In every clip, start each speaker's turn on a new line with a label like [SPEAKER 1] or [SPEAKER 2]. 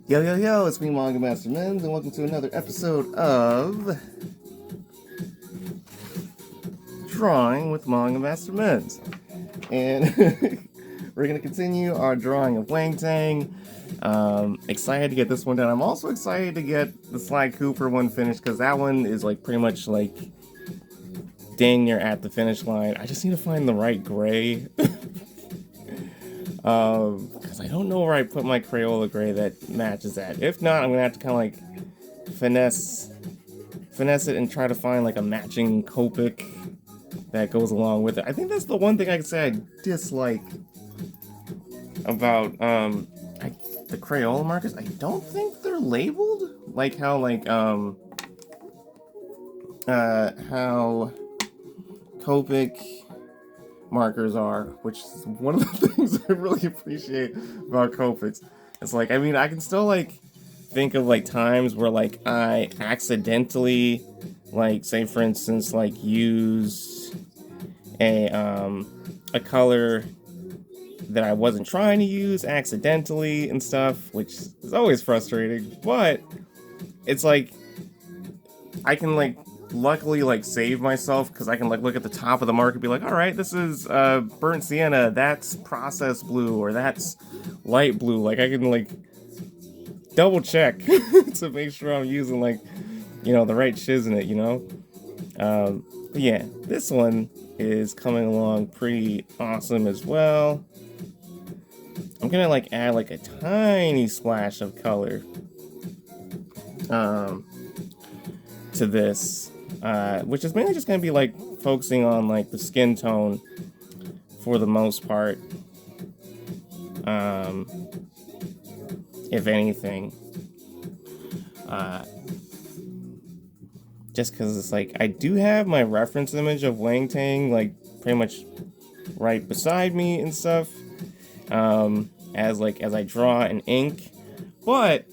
[SPEAKER 1] Yo, yo, yo, it's me, Manga Master Menz, and welcome to another episode of Drawing with Manga Master Menz. And we're going to continue our drawing of Wang Tang. Excited to get this one done. I'm also excited to get the Sly Cooper one finished, because that one is like pretty much like dang near at the finish line. I just need to find the right gray. Because I don't know where I put my Crayola gray that matches that. If not, I'm gonna have to kind of like finesse it and try to find like a matching Copic that goes along with it. I think that's the one thing I can say I dislike about the Crayola markers. I don't think they're labeled like how how Copic markers are, which is one of the things I really appreciate about Copics. It's like, I mean, I can still like think of like times where like I accidentally, like, say for instance, like used a color that I wasn't trying to use accidentally and stuff, which is always frustrating. But it's like I can like luckily like save myself, because I can like look at the top of the marker and be like, all right, this is burnt sienna, that's processed blue, or that's light blue. Like I can like double check to make sure I'm using like, you know, the right shiz in it, you know. But yeah, this one is coming along pretty awesome as well. I'm gonna like add like a tiny splash of color to this, which is mainly just going to be like focusing on like the skin tone for the most part, if anything, just because it's like I do have my reference image of Wang Tang like pretty much right beside me and stuff, as I draw in ink, but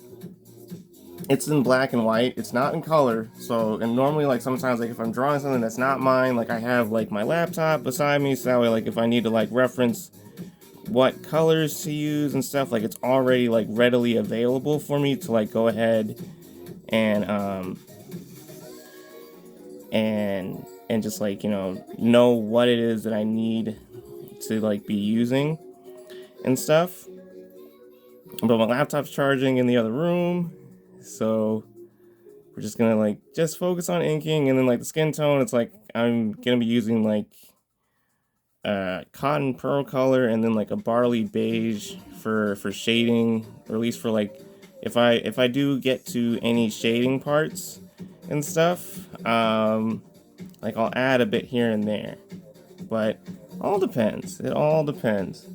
[SPEAKER 1] it's in black and white. It's not in color. So, and normally, like, sometimes, like, if I'm drawing something that's not mine, like, I have, like, my laptop beside me, so that way, like, if I need to, like, reference what colors to use and stuff, like, it's already, like, readily available for me to, like, go ahead and just, like, you know what it is that I need to, like, be using and stuff. But my laptop's charging in the other room, so we're just gonna like just focus on inking. And then like the skin tone, it's like I'm gonna be using like cotton pearl color, and then like a barley beige for shading, or at least for like if I do get to any shading parts and stuff, like I'll add a bit here and there, but all depends. It all depends.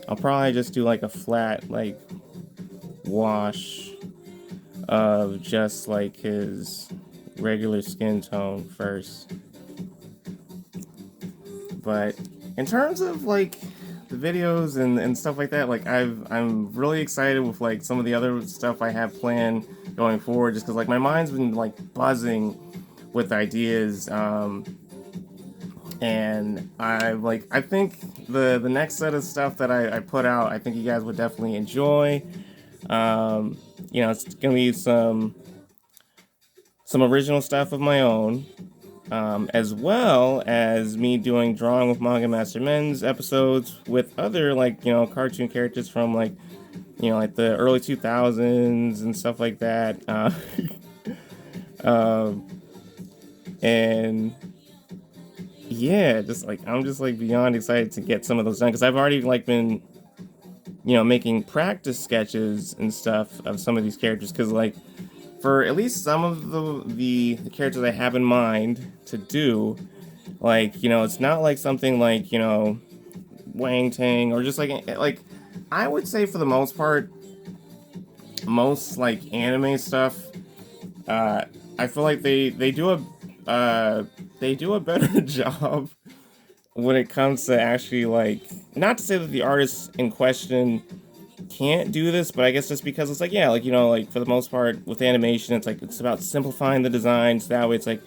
[SPEAKER 1] I'll probably just do like a flat like wash of just like his regular skin tone first. But in terms of like the videos and stuff like that, like I'm really excited with like some of the other stuff I have planned going forward, just because like my mind's been like buzzing with ideas, and I think the next set of stuff that I put out, I think you guys would definitely enjoy. You know, it's gonna be some original stuff of my own, as well as me doing Drawing with Manga Master Menz episodes with other, like, you know, cartoon characters from like, you know, like the early 2000s and stuff like that. And yeah, just like I'm just like beyond excited to get some of those done, because I've already like been, you know, making practice sketches and stuff of some of these characters, because like for at least some of the characters I have in mind to do, like, you know, it's not like something like, you know, Wang Tang, or just like I would say for the most part, most like anime stuff, I feel like they do a better job when it comes to actually, like, not to say that the artists in question can't do this, but I guess just because it's like, yeah, like, you know, like for the most part with animation, it's like it's about simplifying the designs. That way it's like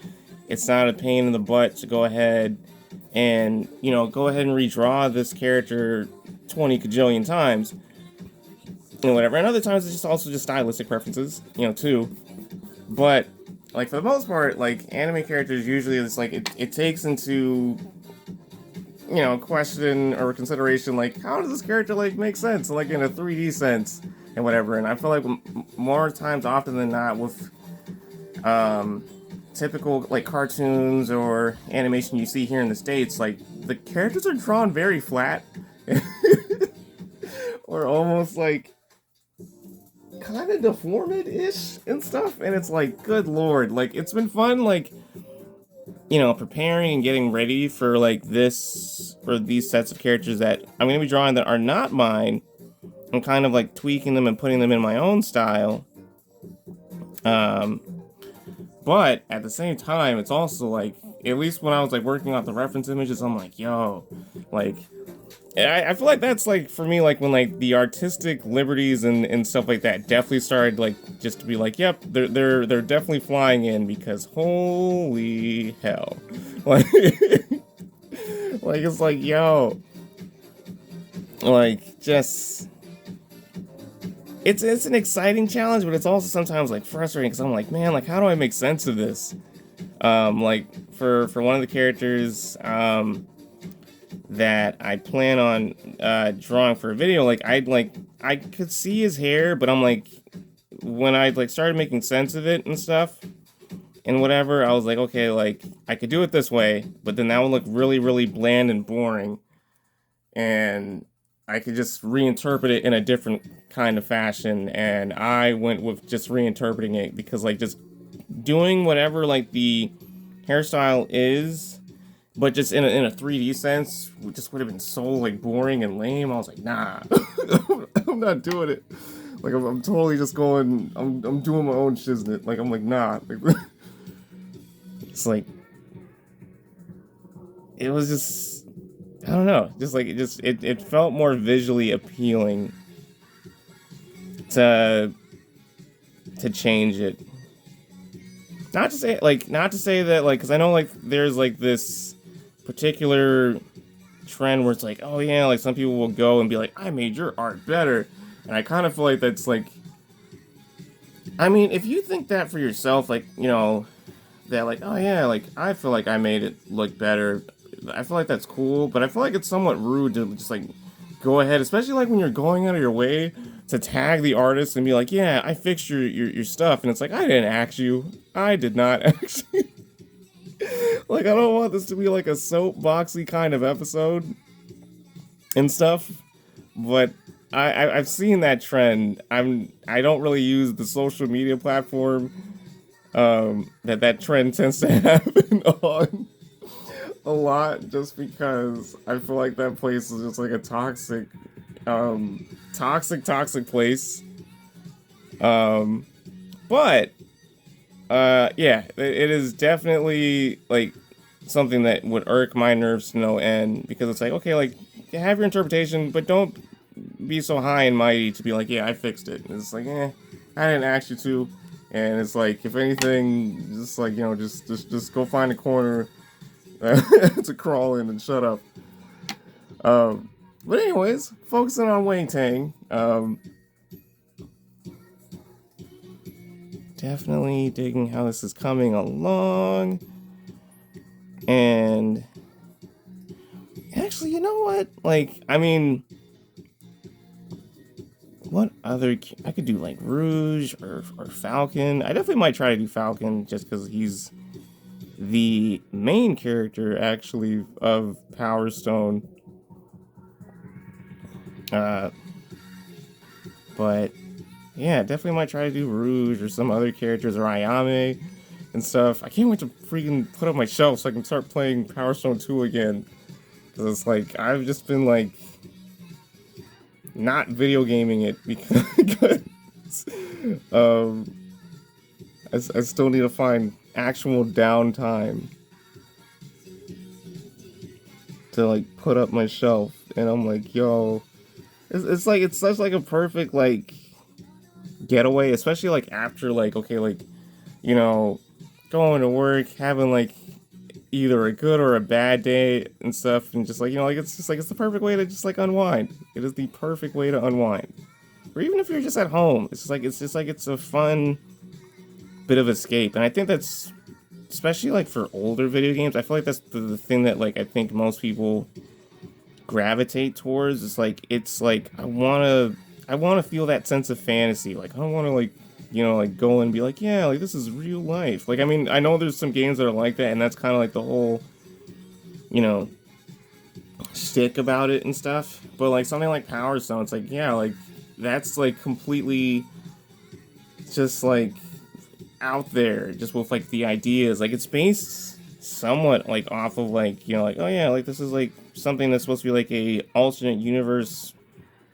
[SPEAKER 1] it's not a pain in the butt to go ahead and, you know, go ahead and redraw this character 20 cajillion times. and whatever. And other times it's just also just stylistic preferences, too. But like for the most part, like anime characters usually it's like it takes into question or consideration like how does this character like make sense like in a 3D sense and whatever. And I feel like more times often than not with typical like cartoons or animation you see here in the States, like the characters are drawn very flat or almost like kind of deformed-ish and stuff, and it's like good lord, like it's been fun like preparing and getting ready for like this for these sets of characters that I'm going to be drawing that are not mine and kind of like tweaking them and putting them in my own style. But at the same time, it's also like, at least when I was like working off the reference images, I'm like, yo, like, I feel like that's like for me, like when like the artistic liberties and stuff like that definitely started like just to be like, yep, they're definitely flying in because holy hell, like, like it's like, yo, like just. It's an exciting challenge, but it's also sometimes like frustrating because I'm like, man, like how do I make sense of this? Like for one of the characters that I plan on drawing for a video, like I could see his hair, but I'm like when I like started making sense of it and stuff and whatever, I was like, okay, like I could do it this way, but then that would look really, really bland and boring, and I could just reinterpret it in a different kind of fashion, and I went with just reinterpreting it because like just doing whatever like the hairstyle is, but just in a 3D sense, just would have been so like boring and lame. I was like, nah, I'm not doing it. Like I'm totally just going. I'm doing my own shiznit. Like I'm like, nah. Like, it's like it was just. I don't know, just like it felt more visually appealing to change it. Not to say that like, because I know like there's like this particular trend where it's like, oh yeah, like some people will go and be like, I made your art better, and I kind of feel like that's like, I mean, if you think that for yourself, like that like, oh yeah, like I feel like I made it look better. I feel like that's cool, but I feel like it's somewhat rude to just like go ahead, especially like when you're going out of your way to tag the artist and be like, yeah, I fixed your stuff, and it's like, I didn't ask you. I did not actually. Like, I don't want this to be like a soapboxy kind of episode and stuff, but I've seen that trend. I don't really use the social media platform that trend tends to happen on a lot, just because I feel like that place is just like a toxic place. But yeah, it is definitely like something that would irk my nerves to no end, because it's like, okay, like have your interpretation, but don't be so high and mighty to be like, yeah, I fixed it. And it's like, I didn't ask you to. And it's like, if anything, just like, just go find a corner to crawl in and shut up. But anyways, focusing on Wang Tang. Definitely digging how this is coming along. And actually, you know what? Like, I mean, what other... I could do like Rouge or Falcon. I definitely might try to do Falcon just because he's the main character, actually, of Power Stone. But yeah, definitely might try to do Rouge or some other characters or Ayame and stuff. I can't wait to freaking put up my shelf so I can start playing Power Stone 2 again. Because it's like, I've just been like not video gaming it because I still need to find actual downtime to like put up my shelf, and I'm like, yo, it's like, it's such like a perfect like getaway, especially like after like, okay, like, going to work, having like either a good or a bad day and stuff, and just like, like it's just like, it's the perfect way to just like unwind. It is the perfect way to unwind. or even if you're just at home, it's a fun bit of escape. And I think that's especially like for older video games. I feel like that's the thing that like I think most people gravitate towards. It's like I wanna feel that sense of fantasy. Like I don't wanna like like go and be like, yeah, like this is real life. Like I mean, I know there's some games that are like that, and that's kind of like the whole shtick about it and stuff. But like something like Power Stone, it's like yeah, like that's like completely just like out there, just with like the ideas. Like it's based somewhat like off of like like oh yeah, like this is like something that's supposed to be like a alternate universe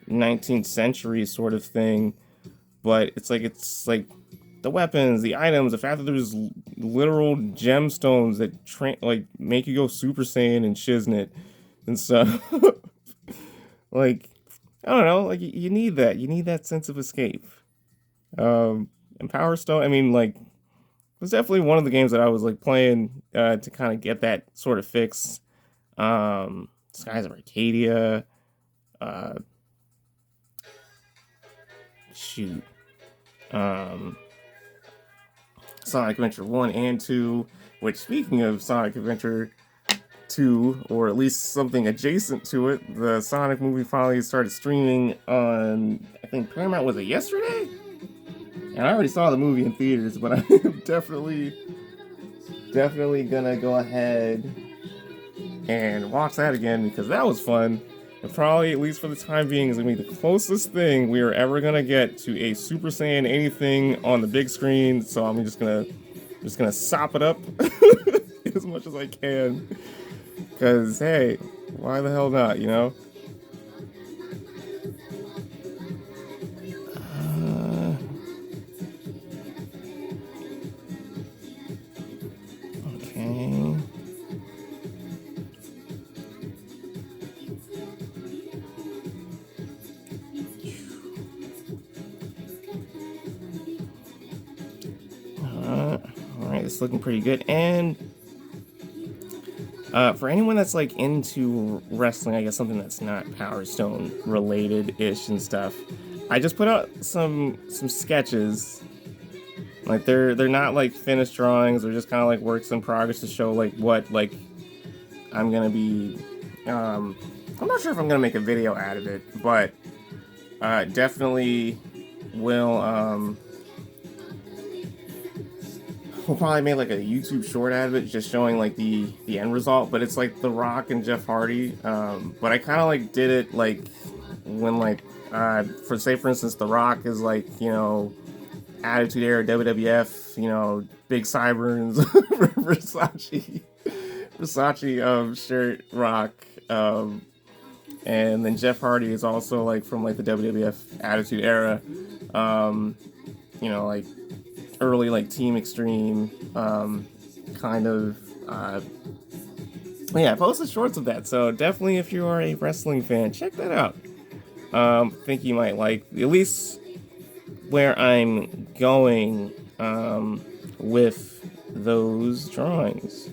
[SPEAKER 1] 19th century sort of thing, but it's like the weapons, the items, the fact that there's literal gemstones that like make you go Super Saiyan and Shiznit and stuff. Like I don't know, like you need that. You need that sense of escape. And Power Stone, I mean, like, was definitely one of the games that I was like playing to kind of get that sort of fix. Skies of Arcadia, uh, shoot, um, Sonic Adventure 1 and 2, which speaking of Sonic Adventure 2, or at least something adjacent to it, the Sonic movie finally started streaming on, I think Paramount, was it yesterday? And I already saw the movie in theaters, but I'm definitely gonna go ahead and watch that again because that was fun. And probably, at least for the time being, is gonna be the closest thing we are ever gonna get to a Super Saiyan anything on the big screen. So I'm just gonna sop it up as much as I can. Cause hey, why the hell not, Okay. Alright, this is looking pretty good. And for anyone that's like into wrestling, I guess something that's not Power Stone related-ish and stuff, I just put out some sketches. Like they're not like finished drawings, they're just kind of like works in progress to show like what like I'm gonna be. I'm not sure if I'm gonna make a video out of it, but definitely will. We'll probably make like a YouTube short out of it, just showing like the end result. But it's like The Rock and Jeff Hardy. But I kind of like did it like when like for instance, The Rock is like Attitude Era WWF, big sideburns, Versace shirt, Rock, and then Jeff Hardy is also like from like the WWF Attitude Era, like early like Team Extreme, kind of. Yeah, I posted shorts of that, so definitely if you are a wrestling fan, check that out. Think you might like at least where I'm going with those drawings.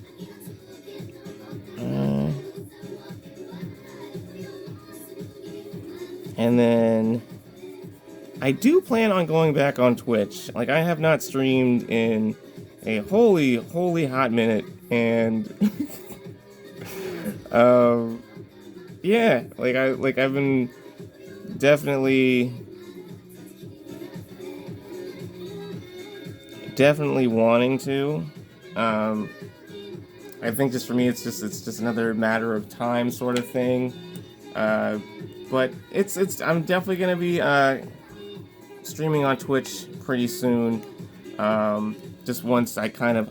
[SPEAKER 1] And then I do plan on going back on Twitch. Like I have not streamed in a holy hot minute, and yeah, I've been definitely wanting to. I think just for me, it's just another matter of time, sort of thing. But I'm definitely gonna be streaming on Twitch pretty soon. Just once I kind of,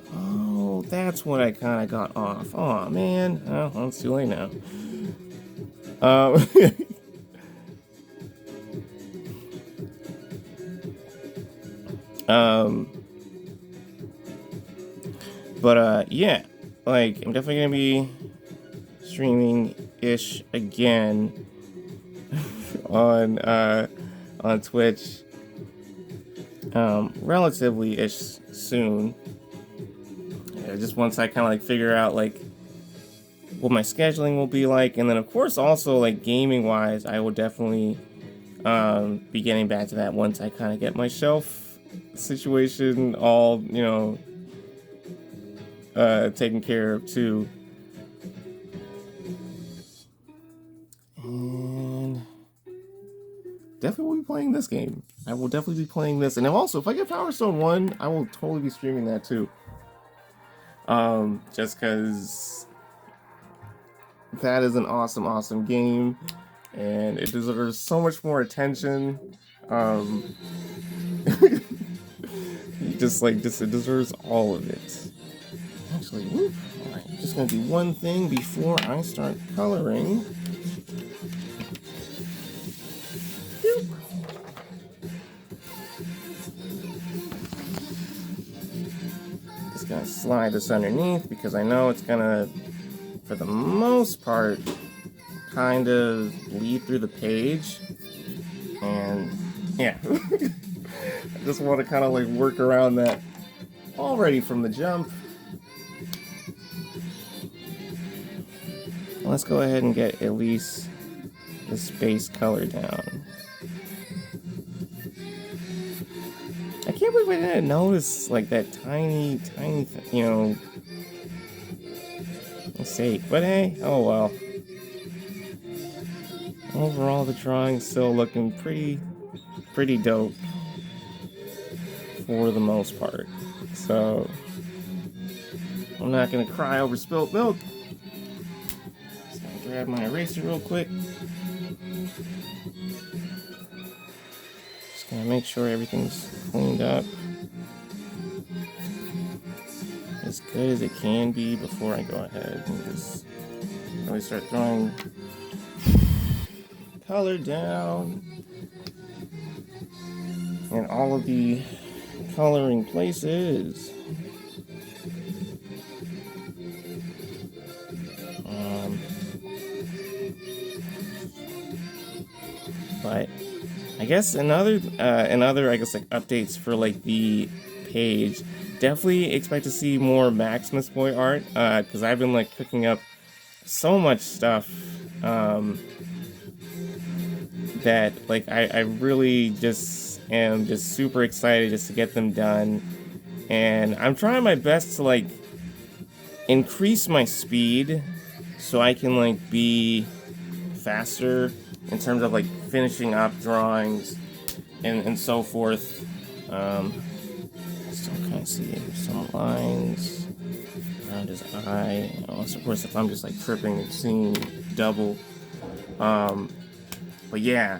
[SPEAKER 1] that's what I kind of got off. Oh man, well, it's too late now. But yeah, like I'm definitely gonna be streaming-ish again on Twitch, relatively-ish soon. Just once I kind of like figure out like what my scheduling will be like, and then of course also like gaming-wise, I will definitely be getting back to that once I kind of get my shelf situation all, taken care of too. And definitely will be playing this game. I will definitely be playing this. And also, if I get Power Stone 1, I will totally be streaming that too. Just because that is an awesome, awesome game. And it deserves so much more attention. It deserves all of it. Actually, alright, just gonna do one thing before I start coloring. Just gonna slide this underneath because I know it's gonna, for the most part, kind of lead through the page. And yeah, I just want to kind of like work around that already from the jump. Let's go ahead and get at least this base color down. I can't believe I didn't notice like that tiny, mistake. But hey, oh well. Overall, the drawing's still looking pretty dope for the most part. So I'm not gonna cry over spilt milk. Just gonna grab my eraser real quick. Just gonna make sure everything's cleaned up as good as it can be before I go ahead and just really start throwing color down in all of the coloring places. But I guess another I guess like updates for like the page. Definitely expect to see more Maximus Boy art because I've been like cooking up so much stuff that like I really just am just super excited just to get them done. And I'm trying my best to like increase my speed so I can like be faster in terms of like finishing up drawings and so forth. Still kind of see some lines around his eye. Unless of course if I'm just like tripping and seeing double. But yeah,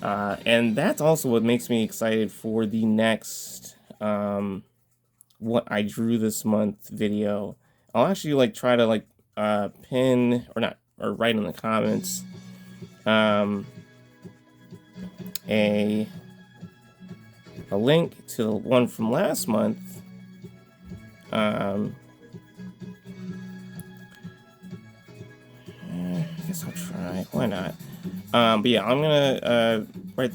[SPEAKER 1] and that's also what makes me excited for the next what I drew this month video. I'll actually like try to like pin or write in the comments a link to the one from last month. I guess I'll try. Why not? But yeah, I'm gonna write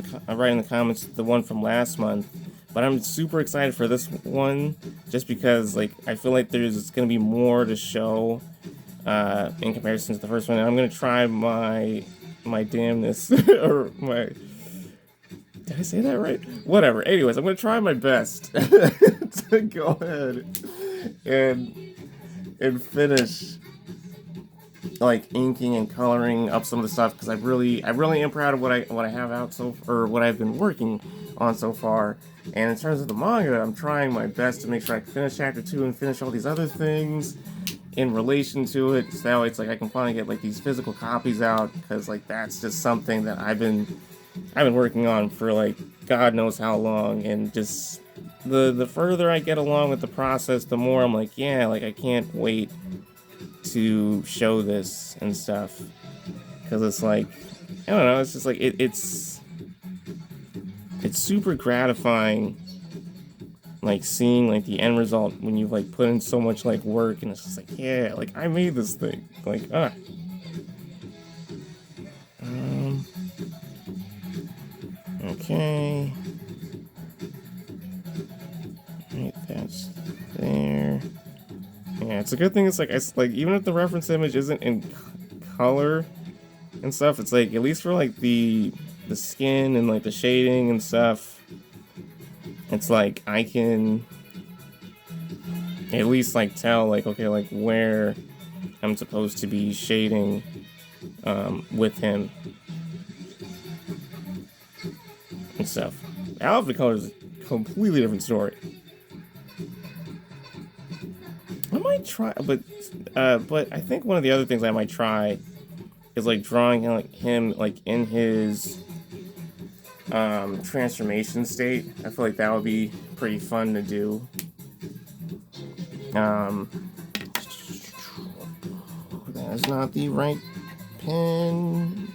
[SPEAKER 1] in the comments the one from last month. But I'm super excited for this one, just because like I feel like there's gonna be more to show in comparison to the first one. And I'm gonna try my damnness or my. Did I say that right? Whatever. Anyways, I'm gonna try my best to go ahead and finish like inking and coloring up some of the stuff because I really am proud of what I have out or what I've been working on so far. And in terms of the manga, I'm trying my best to make sure I can finish chapter 2 and finish all these other things in relation to it. So that way it's like I can finally get like these physical copies out because like that's just something that I've been working on for like God knows how long, and just the further I get along with the process, the more I'm like, yeah, like I can't wait to show this and stuff because it's like I don't know, it's just like it's super gratifying like seeing like the end result when you've like put in so much like work, and it's just like yeah, like I made this thing, like okay, right, that's there. Yeah, it's a good thing. It's like even if the reference image isn't in color and stuff, it's like at least for like the the skin and like the shading and stuff, it's like I can at least like tell like, okay, like where I'm supposed to be shading with him and stuff. Outfit color is a completely different story. I might try, but I think one of the other things I might try is like drawing like him like in his transformation state. I feel like that would be pretty fun to do. That's not the right pen.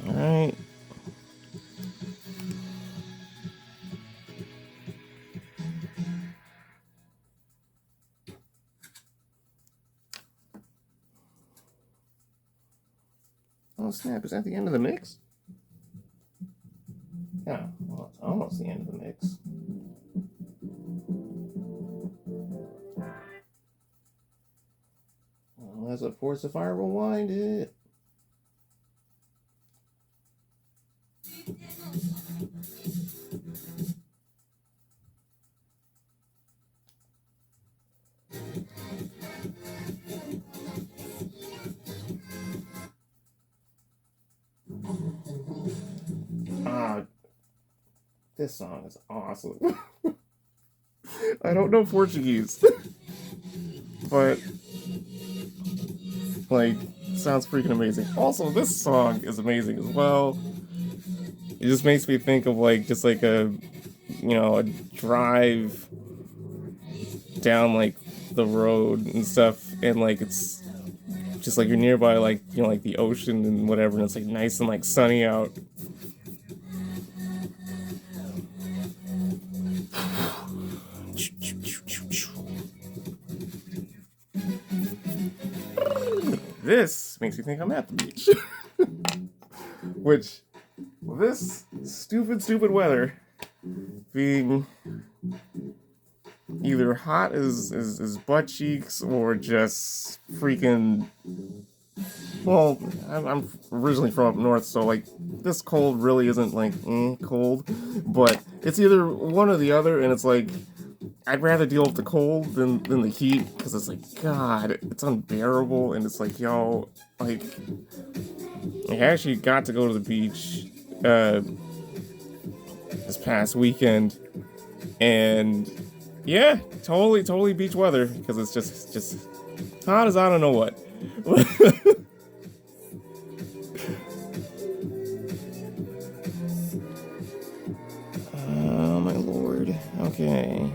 [SPEAKER 1] Alright. Oh snap, is that the end of the mix? Yeah, well, it's almost the end of the mix. Well, as a force of fire, rewind it. This song is awesome. I don't know Portuguese, but like, sounds freaking amazing. Also, this song is amazing as well. It just makes me think of like just like a drive down like the road and stuff, and like it's just like you're nearby like like the ocean and whatever, and it's like nice and like sunny out. This makes me think I'm at the beach. Which, this stupid weather being either hot as butt cheeks or just freaking. Well, I'm originally from up north, so like this cold really isn't like cold, but it's either one or the other, and it's like I'd rather deal with the cold than the heat, because it's like, God, it's unbearable, and it's like, yo, like, I actually got to go to the beach this past weekend, and yeah, totally beach weather, because it's just hot as I don't know what. Oh my lord, okay.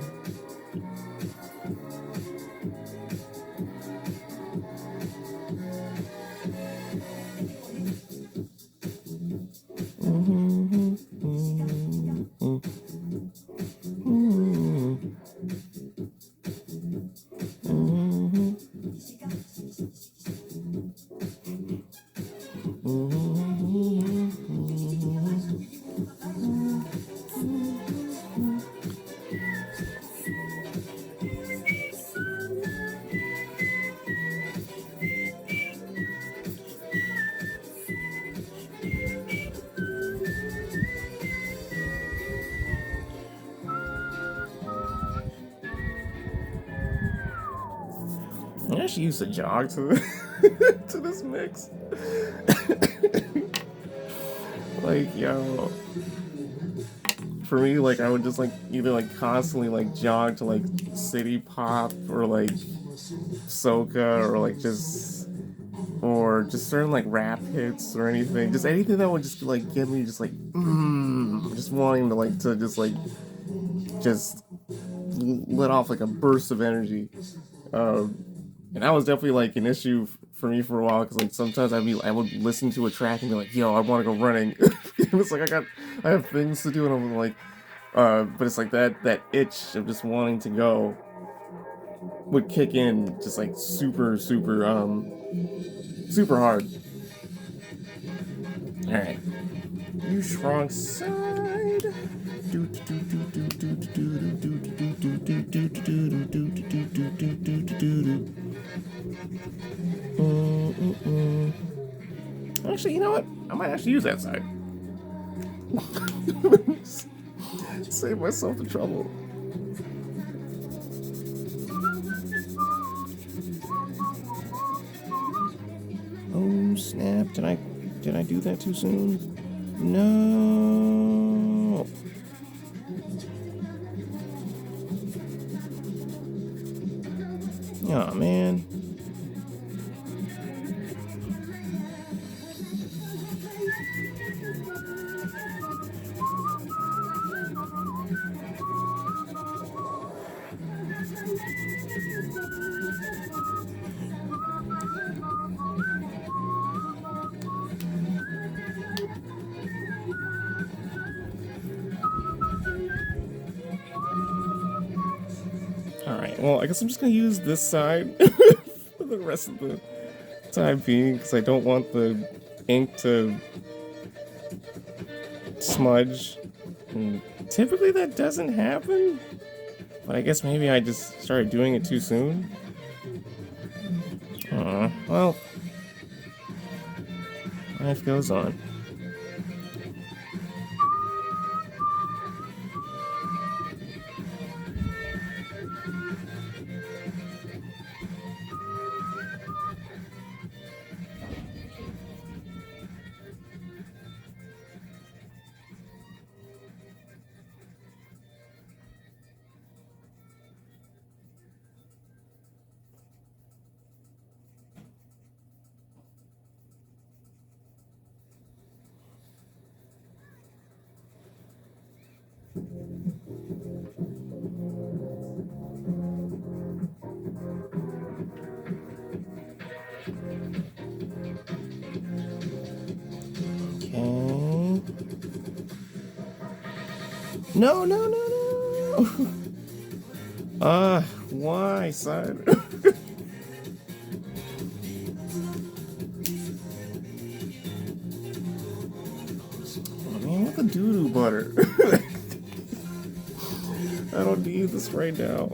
[SPEAKER 1] I actually used to jog to to this mix. Like, yo, for me, like, I would just like either like constantly like jog to like City Pop or like Soca or like just certain like rap hits or anything, just anything that would just like get me just like just wanting to just let off like a burst of energy. And that was definitely like an issue for me for a while, because like sometimes I would listen to a track and be like, yo, I want to go running. It's like I have things to do, and I'm like, but it's like that itch of just wanting to go would kick in just like super hard. Alright. You shrunk side. Actually, you know what? I might actually use that side. Save myself the trouble. Oh snap! Did I do that too soon? No. Oh man. Alright, well, I guess I'm just gonna use this side for the rest of the time being, because I don't want the ink to smudge. And typically that doesn't happen, but I guess maybe I just started doing it too soon. Well, life goes on. Okay. No, no, no, no! Why, son? Oh man, what the doo-doo butter? I don't need this right now.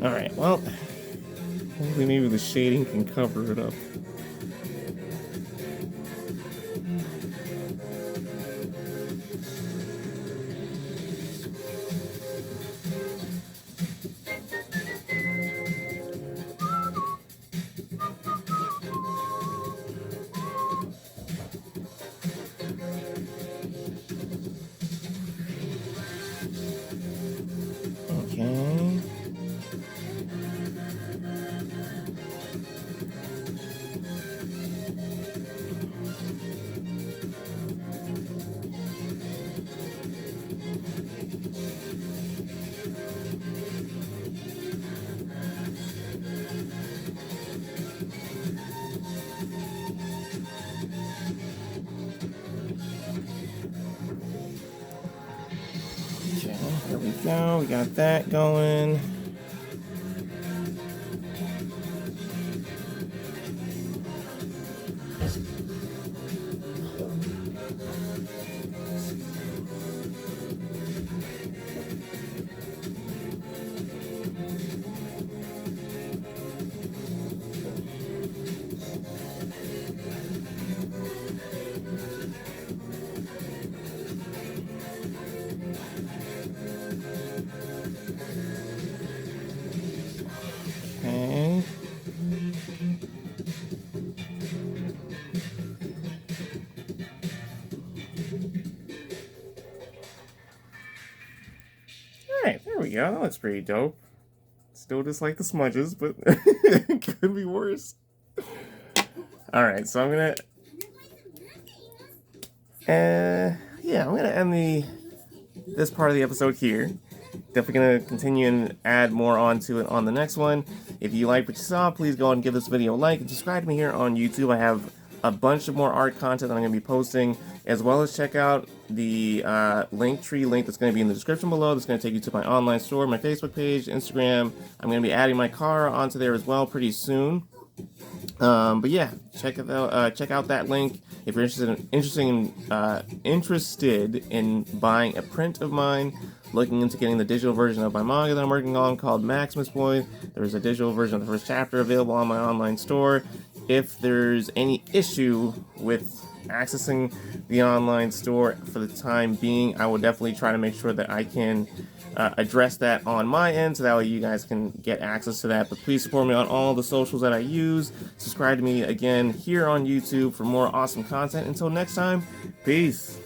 [SPEAKER 1] Alright, well, hopefully maybe the shading can cover it up. Okay. There we go, we got that going. Okay. Alright, there we go. That looks pretty dope. Still just like the smudges, but it could be worse. Alright, so I'm gonna... yeah, I'm gonna end this part of the episode here. definitely going to continue and add more onto it on the next one. If you like what you saw, please go and give this video a like and subscribe to me here on YouTube. I have a bunch of more art content that I'm going to be posting, as well as check out the Linktree link that's going to be in the description below. That's going to take you to my online store, my Facebook page, Instagram. I'm going to be adding my car onto there as well pretty soon. But yeah, check out that link if you're interested in buying a print of mine, looking into getting the digital version of my manga that I'm working on called Maximus Boy. There's a digital version of the first chapter available on my online store. If there's any issue with accessing the online store for the time being, I will definitely try to make sure that I can address that on my end, so that way you guys can get access to that. But please support me on all the socials that I use. Subscribe to me again here on YouTube for more awesome content. Until next time, peace.